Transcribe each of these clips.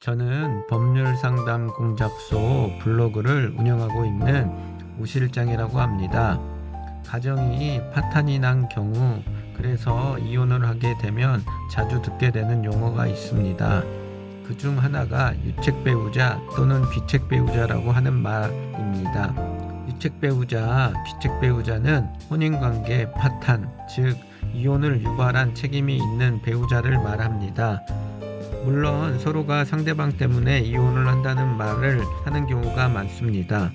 저는 법률상담 공작소 블로그를 운영하고 있는 우 실장이라고 합니다. 가정이 파탄이 난 경우, 그래서 이혼을 하게 되면 자주 듣게 되는 용어가 있습니다. 그 중 하나가 유책배우자 또는 비책배우자라고 하는 말입니다. 유책배우자, 비책배우자는 혼인관계 파탄, 즉 이혼을 유발한 책임이 있는 배우자를 말합니다. 물론 서로가 상대방 때문에 이혼을 한다는 말을 하는 경우가 많습니다.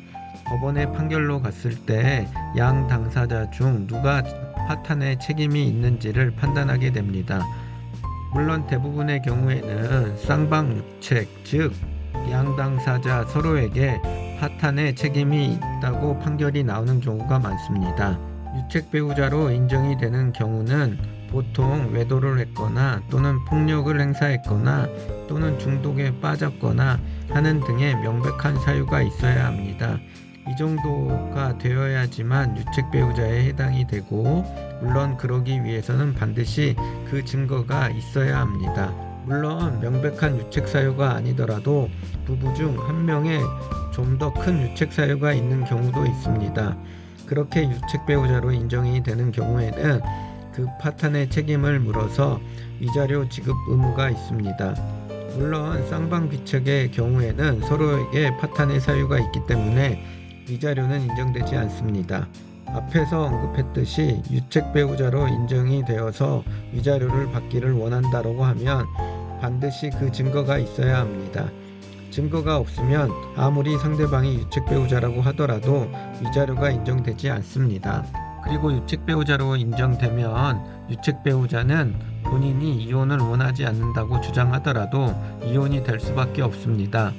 법원의 판결로 갔을 때 양 당사자 중 누가 파탄에 책임이 있는지를 판단하게 됩니다. 물론 대부분의 경우에는 쌍방유책, 즉 양 당사자 서로에게 파탄의 책임이 있다고 판결이 나오는 경우가 많습니다. 유책 배우자로 인정이 되는 경우는 보통 외도를 했거나 또는 폭력을 행사했거나 또는 중독에 빠졌거나 하는 등의 명백한 사유가 있어야 합니다. 이 정도가 되어야지만 유책 배우자에 해당이 되고, 물론 그러기 위해서는 반드시 그 증거가 있어야 합니다. 물론 명백한 유책 사유가 아니더라도 부부 중 한 명의 좀 더 큰 유책 사유가 있는 경우도 있습니다. 그렇게 유책 배우자로 인정이 되는 경우에는 그 파탄의 책임을 물어서 위자료 지급 의무가 있습니다. 물론 쌍방귀책의 경우에는 서로에게 파탄의 사유가 있기 때문에 위자료는 인정되지 않습니다. 앞에서 언급했듯이 유책 배우자로 인정이 되어서 위자료를 받기를 원한다고 하면 반드시 그 증거가 있어야 합니다. 증거가 없으면 아무리 상대방이 유책 배우자라고 하더라도 위자료가 인정되지 않습니다. 그리고 유책 배우자로 인정되면 유책 배우자는 본인이 이혼을 원하지 않는다고 주장하더라도 이혼이 될 수밖에 없습니다.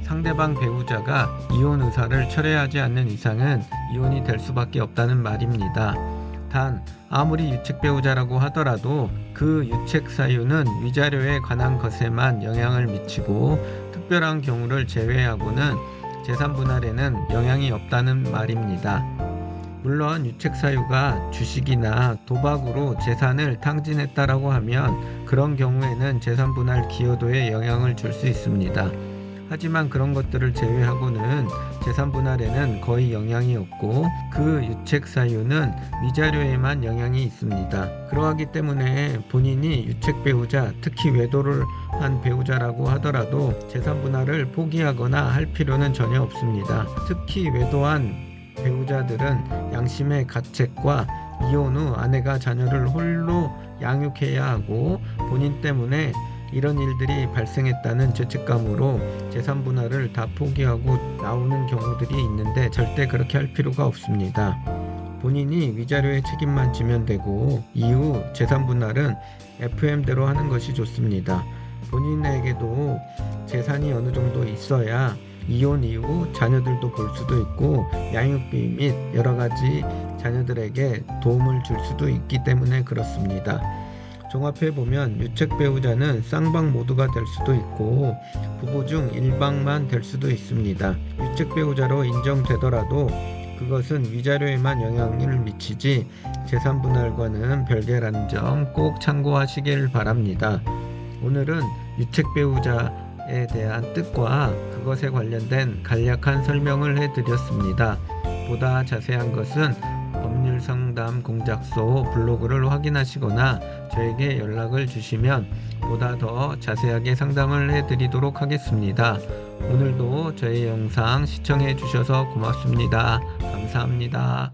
상대방 배우자가 이혼 의사를 철회하지 않는 이상은 이혼이 될 수밖에 없다는 말입니다. 단 아무리 유책 배우자라고 하더라도 그 유책 사유는 위자료에 관한 것에만 영향을 미치고 특별한 경우를 제외하고는 재산 분할에는 영향이 없다는 말입니다. 물론 유책 사유가 주식이나 도박으로 재산을 탕진했다라고 하면 그런 경우에는 재산 분할 기여도에 영향을 줄 수 있습니다. 하지만 그런 것들을 제외하고는 재산 분할에는 거의 영향이 없고, 그 유책 사유는 위자료에만 영향이 있습니다. 그러하기 때문에 본인이 유책 배우자, 특히 외도를 한 배우자라고 하더라도 재산 분할을 포기하거나 할 필요는 전혀 없습니다. 특히 외도한 배우자들은 양심의 가책과 이혼 후 아내가 자녀를 홀로 양육해야 하고 본인 때문에 이런 일들이 발생했다는 죄책감으로 재산 분할을 다 포기하고 나오는 경우들이 있는데 절대 그렇게 할 필요가 없습니다. 본인이 위자료의 책임만 지면 되고 이후 재산 분할은 FM대로 하는 것이 좋습니다. 본인에게도 재산이 어느 정도 있어야 이혼 이후 자녀들도 볼 수도 있고 양육비 및 여러 가지 자녀들에게 도움을 줄 수도 있기 때문에 그렇습니다. 종합해보면 유책 배우자는 쌍방 모두가 될 수도 있고 부부 중 일방만 될 수도 있습니다. 유책 배우자로 인정되더라도 그것은 위자료에만 영향을 미치지 재산 분할과는 별개라는 점 꼭 참고하시길 바랍니다. 오늘은 유책 배우자에 대한 뜻과 그것에 관련된 간략한 설명을 해드렸습니다. 보다 자세한 것은 법률상담 공작소 블로그를 확인하시거나 저에게 연락을 주시면 보다 더 자세하게 상담을 해드리도록 하겠습니다. 오늘도 저의 영상 시청해 주셔서 고맙습니다. 감사합니다.